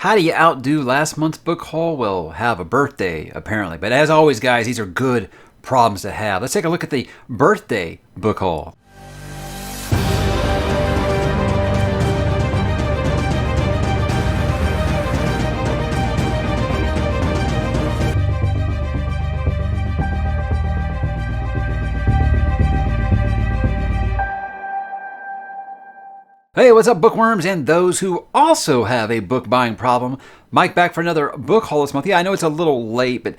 How do you outdo last month's book haul? Well, have a birthday, apparently. But as always, guys, these are good problems to have. Let's take a look at the birthday book haul. Hey, what's up, bookworms and those who also have a book buying problem? Mike back for another book haul this month. Yeah, I know it's a little late, but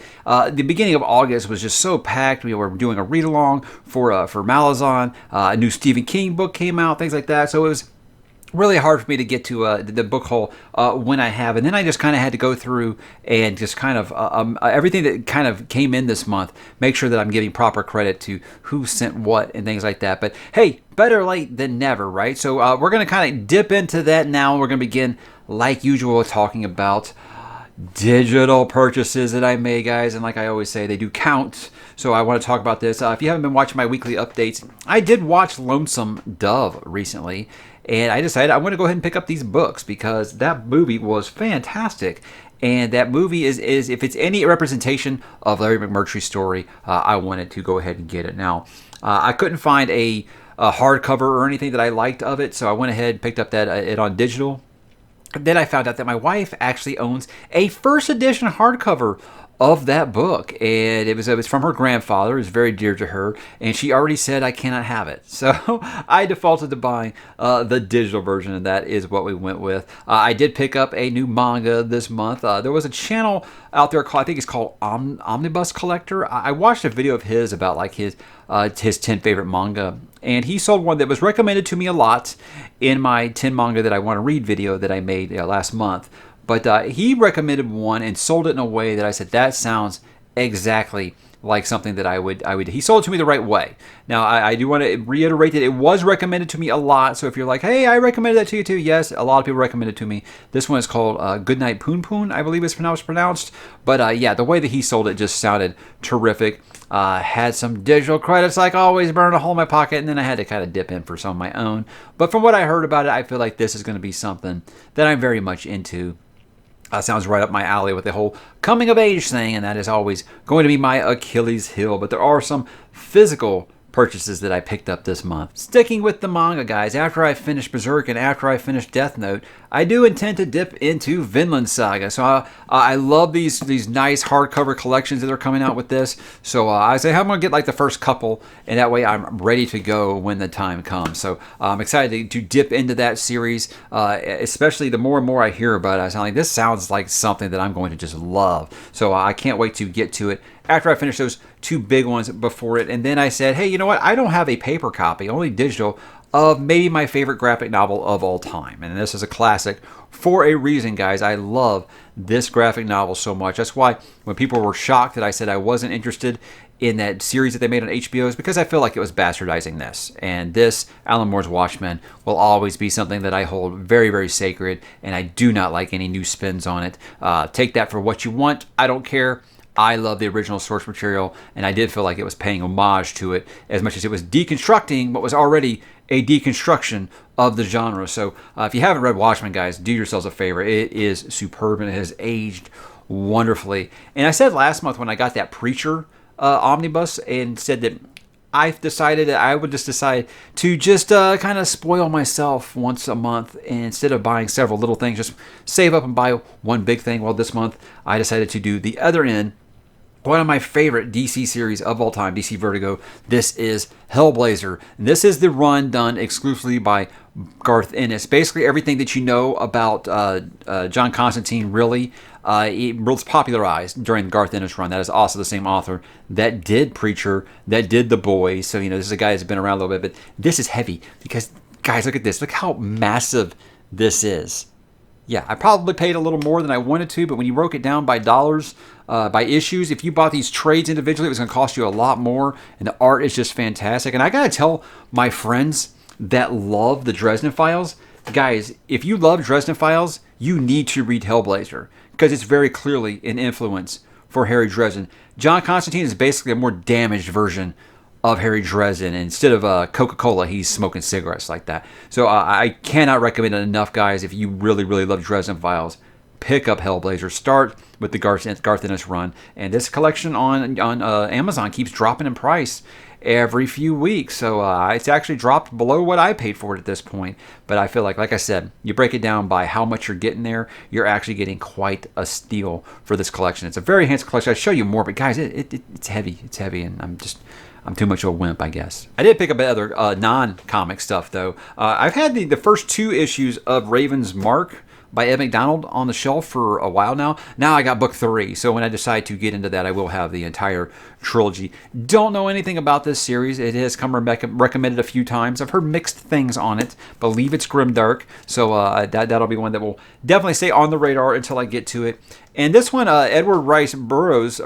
the beginning of August was just so packed. We were doing a read along for Malazan. A new Stephen King book came out, things like that. So it was really hard for me to get to the book haul when I have, and then I just kind of had to go through and just kind of everything that kind of came in this month, make sure that I'm giving proper credit to who sent what and things like that. But hey, better late than never, right? So we're going to kind of dip into that now. We're going to begin, like usual, talking about digital purchases that I made, guys, and like I always say, they do count. So I want to talk about this. If you haven't been watching my weekly updates, I did watch Lonesome Dove recently, and I decided I want to go ahead and pick up these books because that movie was fantastic. And that movie is if it's any representation of Larry McMurtry's story, I wanted to go ahead and get it. Now, I couldn't find a hardcover or anything that I liked of it, so I went ahead and picked up it on digital. Then I found out that my wife actually owns a first edition hardcover of that book, and it was from her grandfather. It was very dear to her, and she already said I cannot have it. So I defaulted to buying the digital version, and that is what we went with. I did pick up a new manga this month. There was a channel out there called, I think it's called Omnibus Collector. I watched a video of his about like his 10 favorite manga, and he sold one that was recommended to me a lot in my 10 manga that I want to read video that I made last month. But he recommended one and sold it in a way that I said, that sounds exactly like something that I would. He sold it to me the right way. Now, I do want to reiterate that it was recommended to me a lot. So if you're like, hey, I recommended that to you too. Yes, a lot of people recommended it to me. This one is called Goodnight Poon Poon, I believe it's pronounced. But yeah, the way that he sold it just sounded terrific. Had some digital credits, like always, burned a hole in my pocket, and then I had to kind of dip in for some of my own. But from what I heard about it, I feel like this is going to be something that I'm very much into. Sounds right up my alley with the whole coming of age thing, and that is always going to be my Achilles heel. But there are some physical purchases that I picked up this month. Sticking with the manga, guys, after I finish Berserk and after I finish Death Note, I do intend to dip into Vinland Saga. So I love these nice hardcover collections that are coming out with this. So I say I'm going to get like the first couple, and that way I'm ready to go when the time comes. So I'm excited to dip into that series, especially the more and more I hear about it. I sound like this sounds like something that I'm going to just love. So I can't wait to get to it after I finish those two big ones before it. And then I said, hey, you know what? I don't have a paper copy, only digital, of maybe my favorite graphic novel of all time. And this is a classic for a reason, guys. I love this graphic novel so much. That's why when people were shocked that I said I wasn't interested in that series that they made on HBO, is because I feel like it was bastardizing this. And this, Alan Moore's Watchmen, will always be something that I hold very, very sacred, and I do not like any new spins on it. Take that for what you want. I don't care. I love the original source material, and I did feel like it was paying homage to it as much as it was deconstructing what was already a deconstruction of the genre. So if you haven't read Watchmen, guys, do yourselves a favor. It is superb, and it has aged wonderfully. And I said last month when I got that Preacher omnibus and said that I've decided that I would just decide to just kind of spoil myself once a month, and instead of buying several little things, just save up and buy one big thing. Well, this month I decided to do the other end. One of my favorite DC series of all time, DC Vertigo. This is Hellblazer. And this is the run done exclusively by Garth Ennis. Basically everything that you know about John Constantine, really, it was popularized during Garth Ennis' run. That is also the same author that did Preacher, that did The Boys. So, this is a guy that's been around a little bit. But this is heavy because, guys, look at this. Look how massive this is. Yeah, I probably paid a little more than I wanted to, but when you broke it down by dollars, by issues, if you bought these trades individually, it was going to cost you a lot more, and the art is just fantastic. And I got to tell my friends that love the Dresden Files, guys, if you love Dresden Files, you need to read Hellblazer, because it's very clearly an influence for Harry Dresden. John Constantine is basically a more damaged version of Harry Dresden. Instead of Coca-Cola, he's smoking cigarettes like that. So I cannot recommend it enough, guys. If you really, really love Dresden Files, pick up Hellblazer. Start with the Garth Ennis run. And this collection on Amazon keeps dropping in price every few weeks. So it's actually dropped below what I paid for it at this point. But I feel like I said, you break it down by how much you're getting there, you're actually getting quite a steal for this collection. It's a very handsome collection. I'll show you more, but guys, it's heavy. It's heavy, and I'm too much of a wimp, I guess. I did pick up other non-comic stuff, though. I've had the first 2 issues of Raven's Mark by Ed McDonald on the shelf for a while now. Now I got book 3, so when I decide to get into that, I will have the entire trilogy. Don't know anything about this series. It has come recommended a few times. I've heard mixed things on it. Believe it's grimdark, so that'll be one that will definitely stay on the radar until I get to it. And this one, Edgar Rice Burroughs. A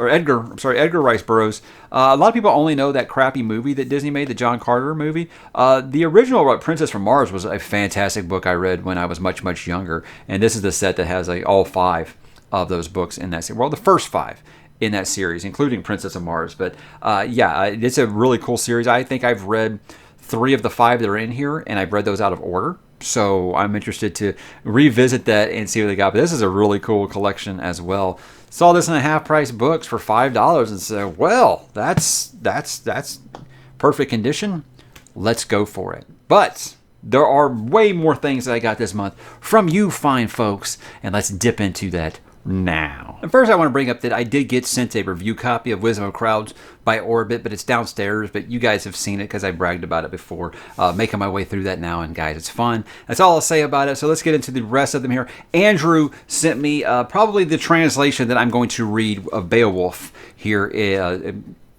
lot of people only know that crappy movie that Disney made, the John Carter movie. The original Princess from Mars was a fantastic book I read when I was much, much younger. And this is the set that has all 5 of those books in that series. Well, the first 5 in that series, including Princess of Mars. But it's a really cool series. I think I've read 3 of the 5 that are in here, and I've read those out of order. So I'm interested to revisit that and see what they got. But this is a really cool collection as well. Saw this in a half-price books for $5 and said, well, that's perfect condition. Let's go for it. But there are way more things that I got this month from you fine folks, and let's dip into that now. And first I want to bring up that I did get sent a review copy of Wisdom of Crowds by Orbit, but it's downstairs, but you guys have seen it because I bragged about it before. Making my way through that now, and guys, it's fun. That's all I'll say about it, so let's get into the rest of them here. Andrew sent me probably the translation that I'm going to read of Beowulf here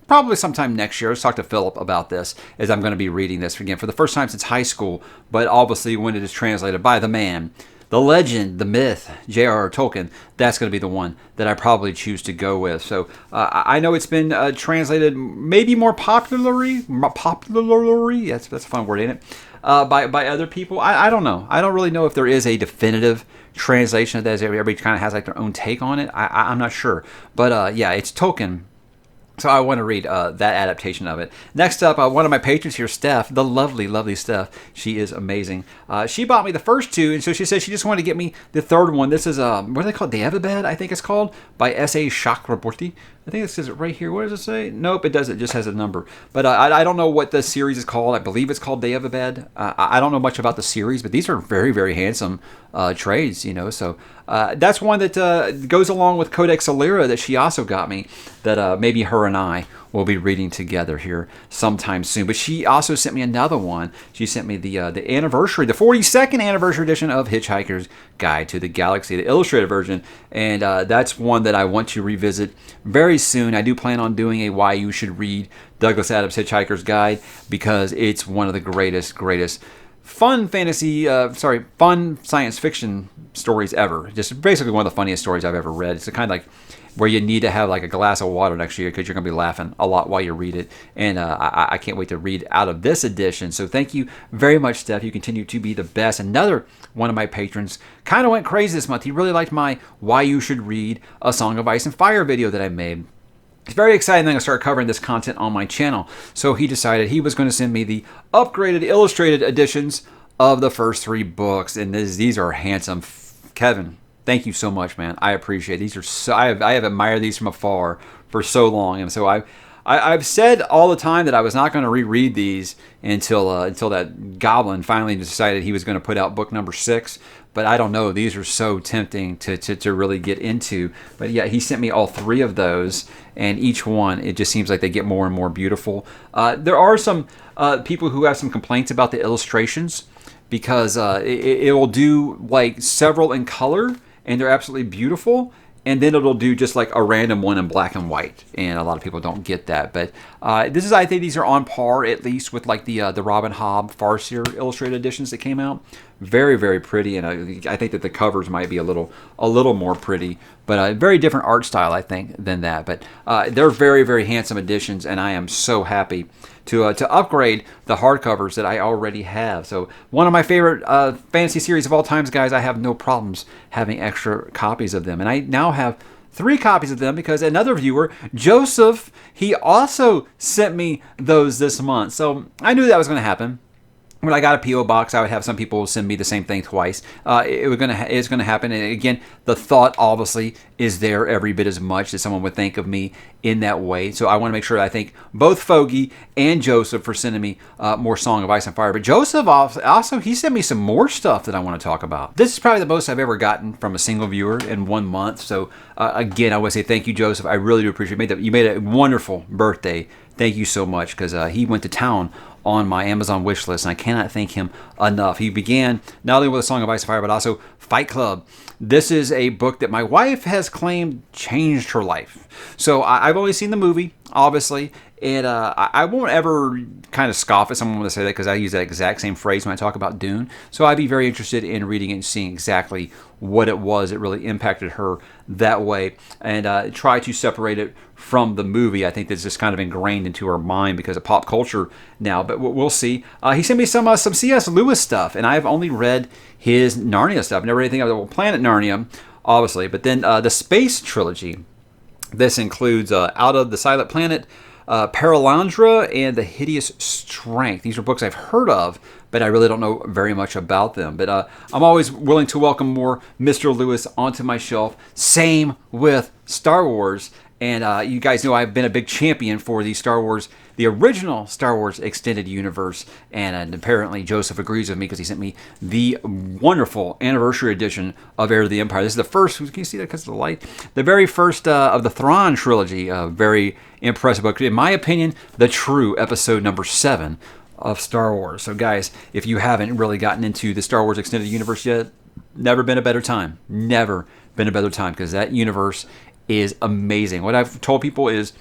probably sometime next year. Let's talk to Philip about this, as I'm going to be reading this again for the first time since high school, but obviously when it is translated by the man, the legend, the myth, J.R.R. Tolkien, that's going to be the one that I probably choose to go with. So I know it's been translated maybe more popularly, that's a fun word, ain't it? By other people. I don't know. I don't really know if there is a definitive translation of that. Everybody kind of has their own take on it. I'm not sure. But it's Tolkien. So I want to read that adaptation of it. Next up, one of my patrons here, Steph, the lovely, lovely Steph. She is amazing. She bought me the first 2, and so she said she just wanted to get me the third one. This is, what are they called? Devabad, I think it's called, by S.A. Chakraborty. I think it says it right here. What does it say? Nope, it doesn't. It just has a number. But I don't know what the series is called. I believe it's called Devabad. I don't know much about the series, but these are very, very handsome trades, So that's one that goes along with Codex Alera that she also got me, that maybe her and I will be reading together here sometime soon. But she also sent me another one. She sent me the anniversary, the 42nd anniversary edition of Hitchhiker's Guide to the Galaxy, the illustrated version. And that's one that I want to revisit very soon. I do plan on doing a Why You Should Read Douglas Adams' Hitchhiker's Guide, because it's one of the greatest fun science fiction stories ever. Just basically one of the funniest stories I've ever read. It's the kind of like where you need to have like a glass of water next to you, because you're going to be laughing a lot while you read it. And I can't wait to read out of this edition. So thank you very much, Steph. You continue to be the best. Another one of my patrons kind of went crazy this month. He really liked my Why You Should Read A Song of Ice and Fire video that I made. It's very exciting that I'm going to start covering this content on my channel. So he decided he was going to send me the upgraded illustrated editions of the first 3 books. And these are handsome. Kevin, thank you so much, man. I appreciate it. These are so, I have admired these from afar for so long. And so I've said all the time that I was not going to reread these until that goblin finally decided he was going to put out book number 6. But I don't know. These are so tempting to really get into. But yeah, he sent me all 3 of those, and each one, it just seems like they get more and more beautiful. There are some people who have some complaints about the illustrations, because it will do like several in color, and they're absolutely beautiful. And then it'll do just like a random one in black and white, and a lot of people don't get that. But I think these are on par at least with like the Robin Hobb Farseer illustrated editions that came out. Very, very pretty, and I think that the covers might be a little more pretty, but a very different art style, I think, than that. But they're very, very handsome editions, and I am so happy to upgrade the hardcovers that I already have. So one of my favorite fantasy series of all times, guys. I have no problems having extra copies of them, and I now have 3 copies of them because another viewer, Joseph, he also sent me those this month. So I knew that was going to happen. when I got a PO box, I would have some people send me the same thing twice. It's gonna happen. And again, the thought obviously is there every bit as much that someone would think of me in that way. So I want to make sure that I thank both Fogey and Joseph for sending me more Song of Ice and Fire. But Joseph also he sent me some more stuff that I want to talk about. This is probably the most I've ever gotten from a single viewer in 1 month. So again, I want to say thank you, Joseph. I really do appreciate it. You made a wonderful birthday. Thank you so much, because he went to town on my Amazon wish list, and I cannot thank him enough. He began not only with A Song of Ice and Fire, but also Fight Club. This is a book that my wife has claimed changed her life. So I've only seen the movie, obviously, and I won't ever kind of scoff at someone when they say that, because I use that exact same phrase when I talk about Dune. So I'd be very interested in reading it and seeing exactly what it was that really impacted her that way, and try to separate it from the movie. I think that's just kind of ingrained into her mind because of pop culture now, but we'll see. He sent me some C.S. Lewis stuff, and I've only read his Narnia stuff. Never read anything about Planet Narnia, obviously, but then the Space Trilogy. This includes Out of the Silent Planet, Paralandra, and The Hideous Strength. These are books I've heard of, but I really don't know very much about them. But I'm always willing to welcome more Mr. Lewis onto my shelf. Same with Star Wars. And you guys know I've been a big champion for the original Star Wars Extended Universe. And apparently Joseph agrees with me, because he sent me the wonderful anniversary edition of Heir to the Empire. This is the first, can you see that because of the light? The very first of the Thrawn trilogy. Very impressive book. In my opinion, the true episode number 7 of Star Wars. So guys, if you haven't really gotten into the Star Wars Extended Universe yet, never been a better time. Never been a better time, because that universe is amazing. What I've told people is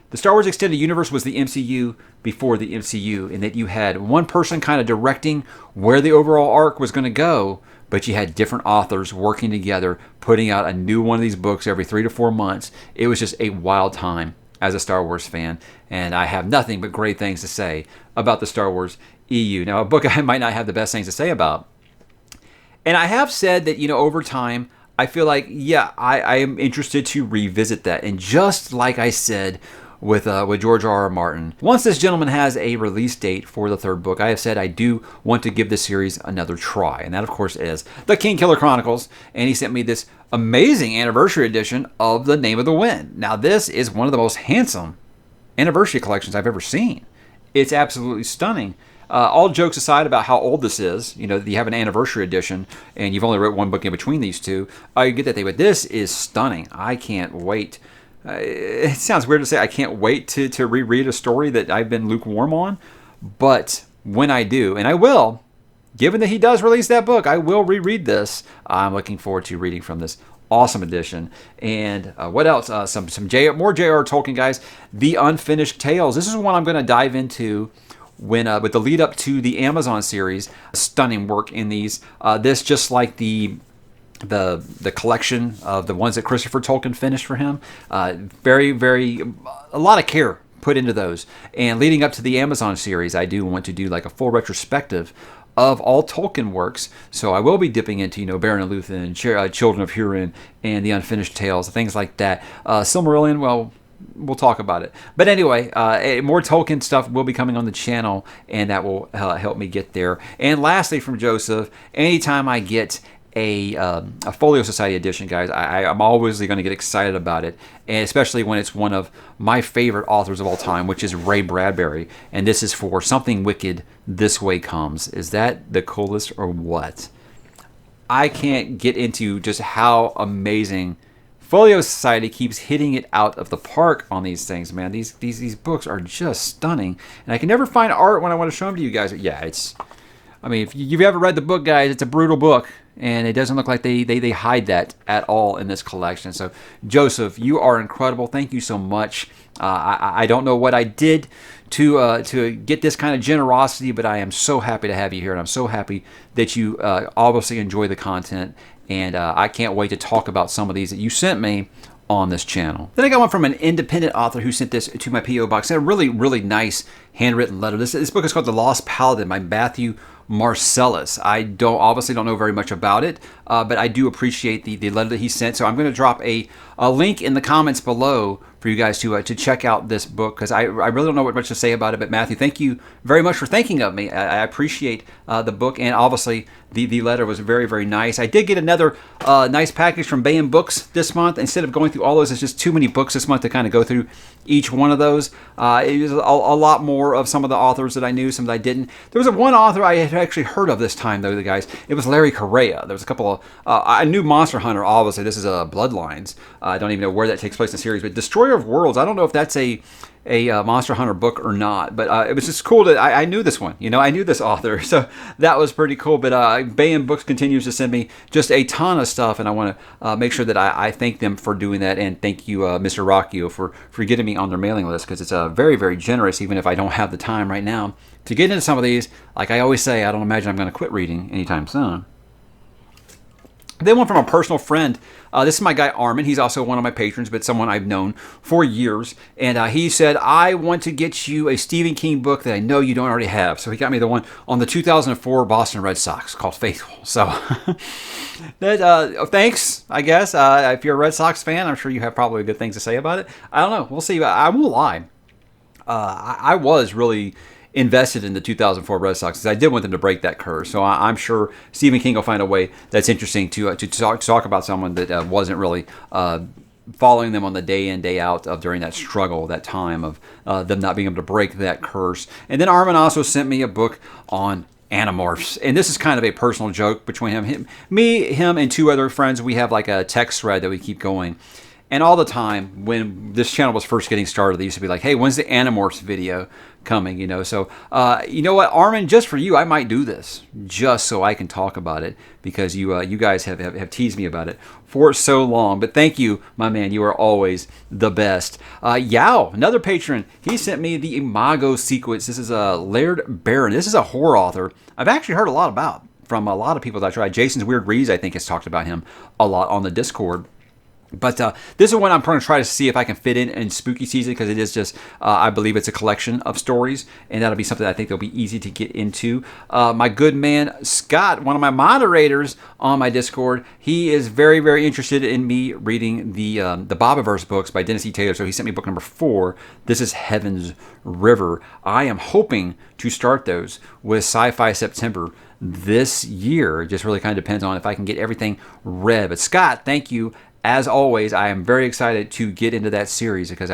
the Star Wars Extended Universe was the MCU before the MCU, in that you had one person kind of directing where the overall arc was going to go, but you had different authors working together, putting out a new one of these books every 3 to 4 months. It was just a wild time as a Star Wars fan, and I have nothing but great things to say about the Star Wars EU. Now, a book I might not have the best things to say about, and I have said that, over time, I feel like, I am interested to revisit that. And just like I said with George R.R. Martin, once this gentleman has a release date for the 3rd book, I have said I do want to give this series another try. And that, of course, is The Kingkiller Chronicles. And he sent me this amazing anniversary edition of The Name of the Wind. Now, this is one of the most handsome anniversary collections I've ever seen. It's absolutely stunning. All jokes aside about how old this is, you have an anniversary edition, and you've only wrote one book in between these two. You get that thing, but this is stunning. I can't wait. It sounds weird to say I can't wait to reread a story that I've been lukewarm on, but when I do, and I will, given that he does release that book, I will reread this. I'm looking forward to reading from this awesome edition. And what else? More J.R.R. Tolkien, guys. The Unfinished Tales. This is one I'm going to dive into when with the lead up to the Amazon series. Stunning work in these. This, just like the collection of the ones that Christopher Tolkien finished for him, very, very, a lot of care put into those. And leading up to the Amazon series, I do want to do like a full retrospective of all Tolkien works. So I will be dipping into, Baron of Luthien, Children of Hurin, and the Unfinished Tales, things like that. Silmarillion, well, we'll talk about it. But anyway, more Tolkien stuff will be coming on the channel, and that will help me get there. And lastly, from Joseph, anytime I get a Folio Society edition, guys, I'm always going to get excited about it, and especially when it's one of my favorite authors of all time, which is Ray Bradbury. And this is for Something Wicked This Way Comes. Is that the coolest or what? I can't get into just how amazing Folio Society keeps hitting it out of the park on these things, man. These books are just stunning, and I can never find art when I want to show them to you guys. Yeah, if you've ever read the book, guys, it's a brutal book, and it doesn't look like they hide that at all in this collection. So, Joseph, you are incredible. Thank you so much. I don't know what I did to get this kind of generosity, but I am so happy to have you here, and I'm so happy that you obviously enjoy the content, and I can't wait to talk about some of these that you sent me on this channel. Then I got one from an independent author who sent this to my P.O. box. A really, really nice handwritten letter. This book is called The Lost Paladin by Matthew Marcellus. I obviously don't know very much about it, but I do appreciate the letter that he sent. So I'm going to drop a link in the comments below for you guys to check out this book, because I really don't know what much to say about it. But Matthew, thank you very much for thinking of me. I appreciate the book, and obviously the letter was very, very nice. I did get another nice package from Bay & Books this month. Instead of going through all those, it's just too many books this month to kind of go through each one of those. It was a lot more of some of the authors that I knew, some that I didn't. There was one author I had actually heard of this time, though, the guys. It was Larry Correa. There was a couple of... I knew Monster Hunter, obviously. This is Bloodlines. I don't even know where that takes place in the series. But Destroyer of Worlds, I don't know if that's a Monster Hunter book or not, but it was just cool that I knew this one. I knew this author, so that was pretty cool. But Bay & Books continues to send me just a ton of stuff, and I want to make sure that I thank them for doing that, and thank you, Mr. Rockio, for getting me on their mailing list, because it's very, very generous, even if I don't have the time right now to get into some of these. Like I always say, I don't imagine I'm going to quit reading anytime soon. Then one from a personal friend. This is my guy Armin. He's also one of my patrons, but someone I've known for years. And he said, I want to get you a Stephen King book that I know you don't already have. So he got me the one on the 2004 Boston Red Sox called Faithful. So thanks, I guess. If you're a Red Sox fan, I'm sure you have probably good things to say about it. I don't know. We'll see. I won't lie. I was really invested in the 2004 Red Sox, because I did want them to break that curse. So I'm sure Stephen King will find a way that's interesting to talk about someone that wasn't really following them on the day in, day out of during that struggle, that time of them not being able to break that curse. And then Armin also sent me a book on Animorphs, and this is kind of a personal joke between him, and two other friends. We have like a text thread that we keep going. And all the time, when this channel was first getting started, they used to be like, hey, when's the Animorphs video coming? So, you know what, Armin, just for you, I might do this, just so I can talk about it, because you guys have teased me about it for so long. But thank you, my man. You are always the best. Yao, another patron, he sent me the Imago sequence. This is Laird Barron. This is a horror author I've actually heard a lot about from a lot of people that I tried. Jason's Weird Reads, I think, has talked about him a lot on the Discord. But this is one I'm going to try to see if I can fit in spooky season, because it is just, I believe it's a collection of stories, and that'll be something I think that'll be easy to get into. My good man Scott, one of my moderators on my Discord, he is very, very interested in me reading the Bobaverse books by Dennis E. Taylor, so he sent me book number 4. This is Heaven's River. I am hoping to start those with Sci-Fi September this year. It just really kind of depends on if I can get everything read. But Scott, thank you. As always, I am very excited to get into that series, because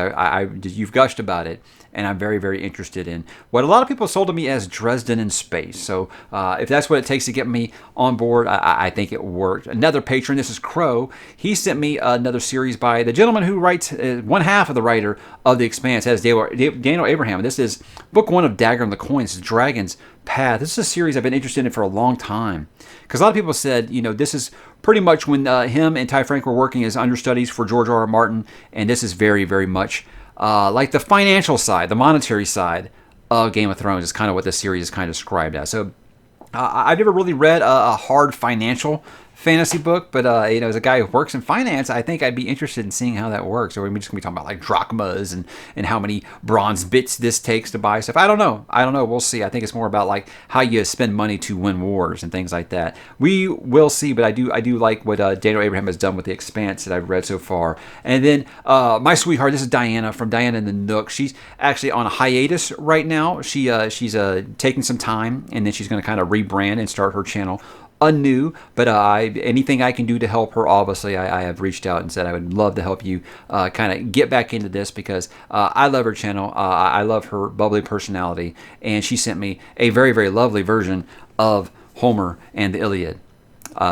you've gushed about it, and I'm very, very interested in what a lot of people sold to me as Dresden in space. So if that's what it takes to get me on board, I think it worked. Another patron, this is Crow. He sent me another series by the gentleman who writes one half of the writer of The Expanse, as Daniel Abraham. This is book 1 of Dagger and the Coin. This is Dragon's Path. This is a series I've been interested in for a long time, because a lot of people said, this is pretty much when him and Ty Frank were working as understudies for George R. R. Martin, and this is very, very much like the financial side, the monetary side of Game of Thrones is kind of what this series is kind of described as. So I've never really read a hard financial fantasy book, but as a guy who works in finance, I think I'd be interested in seeing how that works. Or we're just gonna be talking about like drachmas and how many bronze bits this takes to buy stuff. I don't know. We'll see. I think it's more about like how you spend money to win wars and things like that. We will see. But I do like what Daniel Abraham has done with The Expanse that I've read so far. And then my sweetheart, this is Diana from Diana and the Nook. She's actually on a hiatus right now. She's taking some time, and then she's going to kind of rebrand and start her channel anew. But anything I can do to help her, obviously I have reached out and said I would love to help you kind of get back into this, because I love her channel. I love her bubbly personality, and she sent me a very, very lovely version of Homer and the Iliad.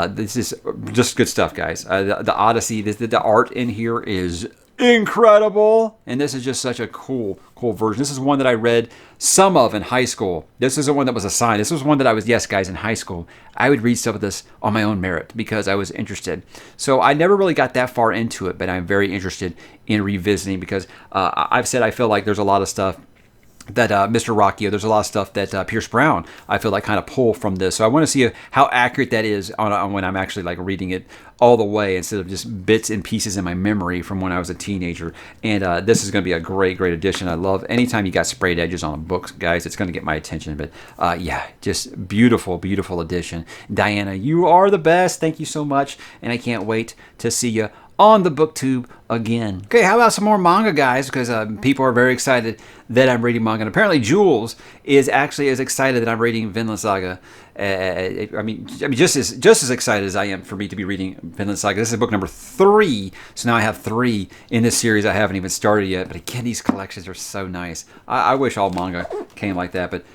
This is just good stuff, guys. The Odyssey, the art in here is incredible, and this is just such a cool version. This is one that I read some of in high school. This isn't one that was assigned. This was one that I was, yes, guys, in high school. I would read some of this on my own merit because I was interested. So I never really got that far into it, but I'm very interested in revisiting, because I've said I feel like there's a lot of stuff that Mr. Rockio, there's a lot of stuff that Pierce Brown, I feel like kind of pull from this. So I want to see how accurate that is on when I'm actually like reading it all the way, instead of just bits and pieces in my memory from when I was a teenager. And this is going to be a great addition. I love anytime you got sprayed edges on a book, guys. It's going to get my attention. But yeah, just beautiful addition. Diana, you are the best. Thank you so much. And I can't wait to see you on the booktube again. Okay, how about some more manga, guys? Because people are very excited that I'm reading manga. And apparently Jules is actually as excited that I'm reading Vinland Saga. I mean, just as excited as I am for me to be reading Vinland Saga. This is book number 3, so now I have 3 in this series I haven't even started yet. But again, these collections are so nice. I wish all manga came like that. But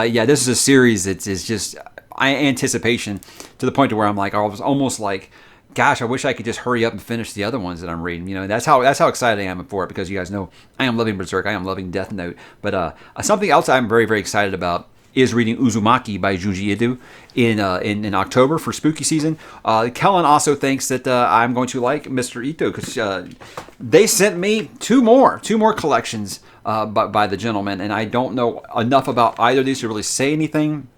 yeah, this is a series that is just anticipation to the point to where I'm like, I was almost like, gosh, I wish I could just hurry up and finish the other ones that I'm reading. You know, that's how excited I am for it, because you guys know I am loving Berserk, I am loving Death Note. But something else I'm very, very excited about is reading Uzumaki by Junji Ito in October for spooky season. Kellen also thinks that I'm going to like Mr. Ito, because they sent me two more collections by the gentleman, and I don't know enough about either of these to really say anything.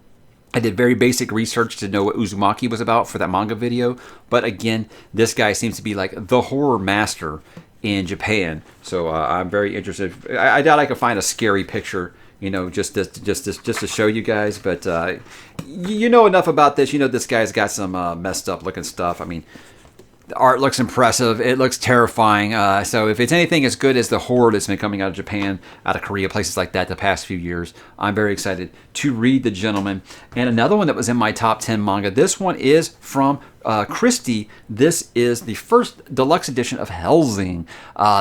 I did very basic research to know what Uzumaki was about for that manga video. But again, this guy seems to be like the horror master in Japan. So I'm very interested. I doubt I could find a scary picture, you know, just to show you guys. But you know enough about this. You know this guy's got some messed up looking stuff. I mean, the art looks impressive. It looks terrifying. So if it's anything as good as the horror that's been coming out of Japan, out of Korea, places like that the past few years, I'm very excited to read The Gentleman. And another one that was in my top 10 manga. This one is from Christie. This is the first deluxe edition of Hellsing,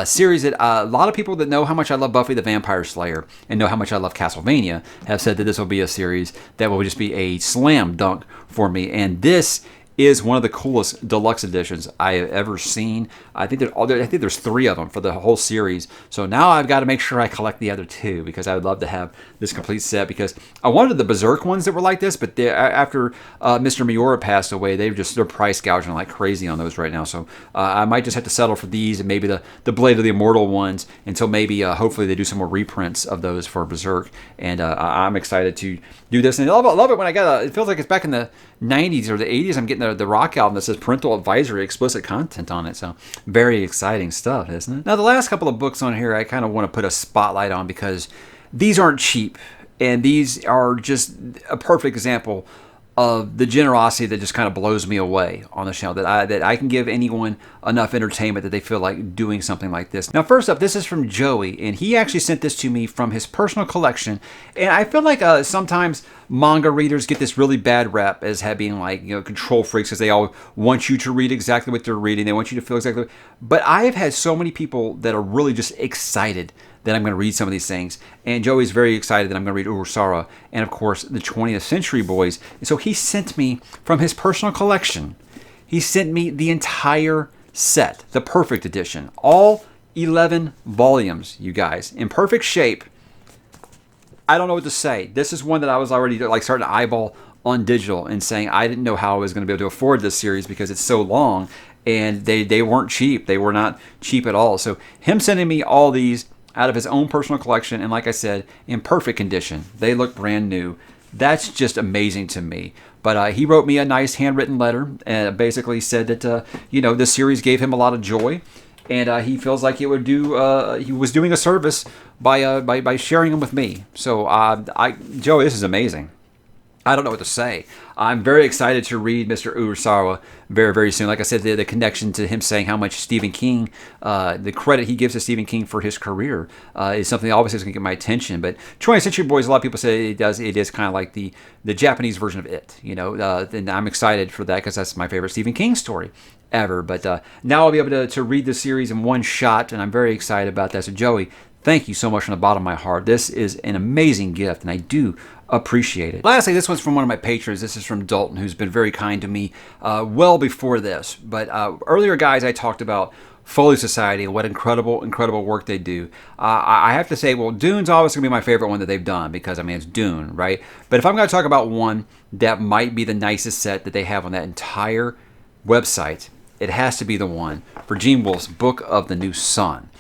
series that a lot of people that know how much I love Buffy the Vampire Slayer and know how much I love Castlevania have said that this will be a series that will just be a slam dunk for me. And this is one of the coolest deluxe editions I have ever seen. I think there's 3 of them for the whole series. So now I've got to make sure I collect the other 2, because I would love to have this complete set, because I wanted the Berserk ones that were like this, but after Mr. Miura passed away, they're price gouging like crazy on those right now. So I might just have to settle for these and maybe the Blade of the Immortal ones until maybe hopefully they do some more reprints of those for Berserk. And I'm excited to do this. And I love it when I got it feels like it's back in the 90s or the 80s. I'm getting the rock album that says parental advisory, explicit content on it. So very exciting stuff, isn't it? Now, the last couple of books on here I kind of want to put a spotlight on, because these aren't cheap, and these are just a perfect example of the generosity that just kind of blows me away on the channel, that I can give anyone enough entertainment that they feel like doing something like this. Now, first up, this is from Joey, and he actually sent this to me from his personal collection. And I feel like sometimes manga readers get this really bad rep as being like, you know, control freaks, because they all want you to read exactly what they're reading. They want you to feel exactly. But I have had so many people that are really just excited that I'm going to read some of these things. And Joey's very excited that I'm going to read Urusara and, of course, the 20th Century Boys. And so he sent me from his personal collection, he sent me the entire set, the perfect edition, all 11 volumes, you guys, in perfect shape. I don't know what to say. This is one that I was already like starting to eyeball on digital and saying I didn't know how I was going to be able to afford this series because it's so long, and they weren't cheap. They were not cheap at all. So him sending me all these out of his own personal collection, and like I said, in perfect condition. They look brand new. That's just amazing to me. But he wrote me a nice handwritten letter and basically said that this series gave him a lot of joy, and he feels like it would do. He was doing a service by sharing them with me. So, Joey, this is amazing. I don't know what to say. I'm very excited to read Mr. Urasawa very, very soon. Like I said, the connection to him saying how much Stephen King, the credit he gives to Stephen King for his career is something that obviously is going to get my attention. But 20th Century Boys, a lot of people say it is kind of like the Japanese version of It, and I'm excited for that because that's my favorite Stephen King story ever. But now I'll be able to read the series in one shot, and I'm very excited about that. So Joey, thank you so much from the bottom of my heart. This is an amazing gift, and I do appreciate it. Lastly, this one's from one of my patrons. This is from Dalton, who's been very kind to me well before this. But earlier, guys, I talked about Folio Society and what incredible work they do. I have to say, well, Dune's always going to be my favorite one that they've done because, I mean, it's Dune, right? But if I'm going to talk about one that might be the nicest set that they have on that entire website, it has to be the one for Gene Wolfe's Book of the New Sun.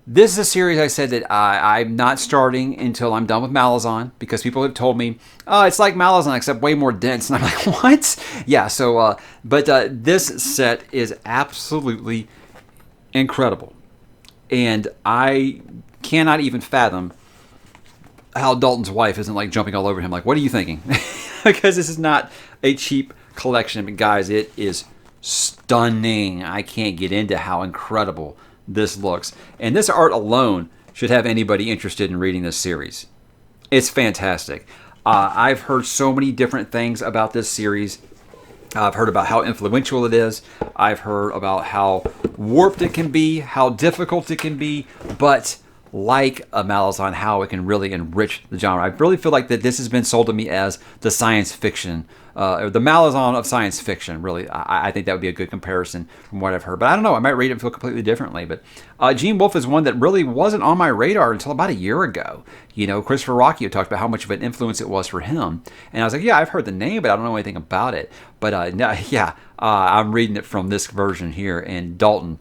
This is a series I said that I'm not starting until I'm done with Malazan, because people have told me, oh, it's like Malazan except way more dense. And I'm like, what? Yeah, so, but this set is absolutely incredible. And I cannot even fathom how Dalton's wife isn't like jumping all over him. Like, what are you thinking? Because this is not a cheap collection. But guys, it is stunning. I can't get into how incredible this looks. And this art alone should have anybody interested in reading this series. It's fantastic. I've heard so many different things about this series. I've heard about how influential it is. I've heard about how warped it can be, how difficult it can be, but like a Malazan, how it can really enrich the genre. I really feel like that this has been sold to me as the science fiction, or the Malazan of science fiction, really. I think that would be a good comparison from what I've heard. But I don't know, I might read it and feel completely differently. But Gene Wolfe is one that really wasn't on my radar until about a year ago. You know, Christopher Rocchio talked about how much of an influence it was for him. And I was like, yeah, I've heard the name, but I don't know anything about it. But I'm reading it from this version here. And Dalton,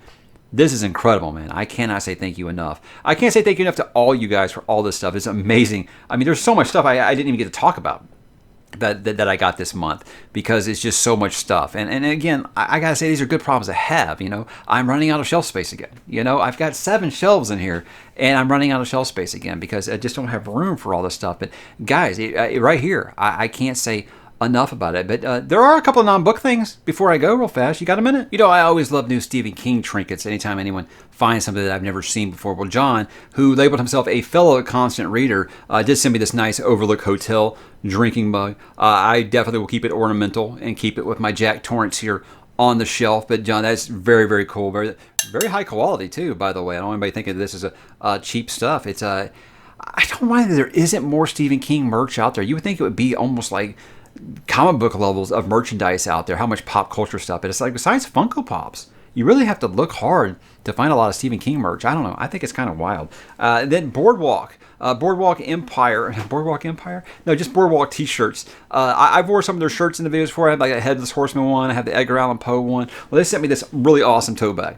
this is incredible, man. I cannot say thank you enough. I can't say thank you enough to all you guys for all this stuff. It's amazing. I mean, there's so much stuff I didn't even get to talk about that I got this month, because it's just so much stuff. And again, I gotta say, these are good problems to have. You know, I'm running out of shelf space again. You know, I've got 7 shelves in here, and I'm running out of shelf space again because I just don't have room for all this stuff. But guys, right here, I can't say enough about it. But there are a couple of non-book things before I go real fast. You got a minute? You know, I always love new Stephen King trinkets anytime anyone finds something that I've never seen before. Well, John, who labeled himself a fellow constant reader, did send me this nice Overlook Hotel drinking mug. I definitely will keep it ornamental and keep it with my Jack Torrance here on the shelf. But John, that's very, very cool. Very, very high quality too, by the way. I don't want anybody thinking this is a cheap stuff. It's I don't know why there isn't more Stephen King merch out there. You would think it would be almost like comic book levels of merchandise out there, how much pop culture stuff. But it's like, besides Funko Pops, you really have to look hard to find a lot of Stephen King merch. I don't know. I think it's kind of wild. Then Boardwalk Empire. No, just Boardwalk t-shirts. I've wore some of their shirts in the videos before. I had like a Headless Horseman one. I have the Edgar Allan Poe one. Well, they sent me this really awesome tote bag.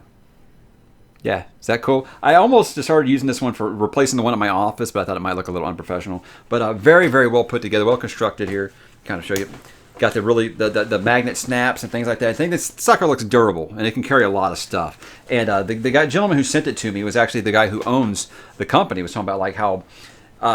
Yeah, is that cool? I almost started using this one for replacing the one at my office, but I thought it might look a little unprofessional. But very, very well put together, well constructed here. Kind of show you. Got the magnet snaps and things like that. I think this sucker looks durable, and it can carry a lot of stuff. And the gentleman who sent it to me was actually the guy who owns the company. He was talking about like how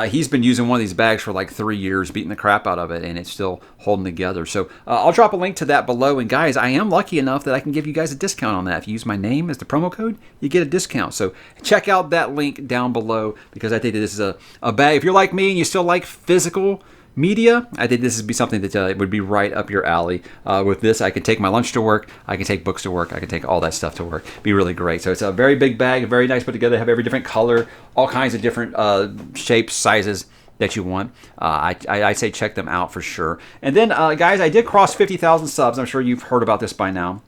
he's been using one of these bags for like 3 years, beating the crap out of it, and it's still holding together. So I'll drop a link to that below. And guys, I am lucky enough that I can give you guys a discount on that. If you use my name as the promo code, you get a discount. So check out that link down below, because I think that this is a bag. If you're like me and you still like physical media, I think this would be something that would be right up your alley. With this, I can take my lunch to work, I can take books to work, I can take all that stuff to work. Be really great. So it's a very big bag, very nice put together, have every different color, all kinds of different shapes, sizes that you want. I'd say check them out for sure. And then, guys, I did cross 50,000 subs. I'm sure you've heard about this by now.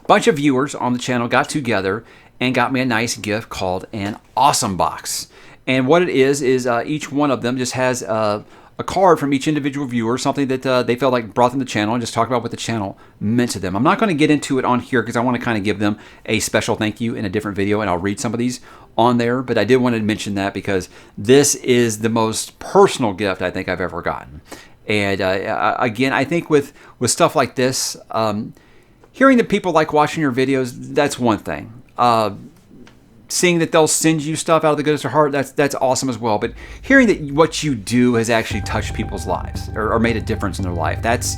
A bunch of viewers on the channel got together and got me a nice gift called an Awesome Box. And what it is each one of them just has a card from each individual viewer, something that they felt like brought them to the channel, and just talk about what the channel meant to them. I'm not going to get into it on here because I want to kind of give them a special thank you in a different video, and I'll read some of these on there, but I did want to mention that because this is the most personal gift I think I've ever gotten. And again, I think with stuff like this, hearing that people like watching your videos, that's one thing. Seeing that they'll send you stuff out of the goodness of their heart, that's awesome as well. But hearing that what you do has actually touched people's lives or made a difference in their life, that's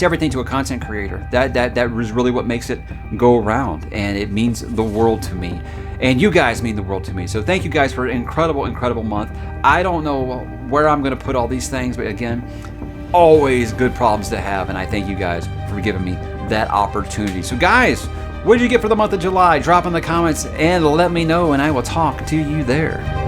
everything to a content creator. That is really what makes it go around, and it means the world to me. And you guys mean the world to me. So thank you guys for an incredible, incredible month. I don't know where I'm going to put all these things, but again, always good problems to have, and I thank you guys for giving me that opportunity. So guys, what did you get for the month of July? Drop in the comments and let me know, and I will talk to you there.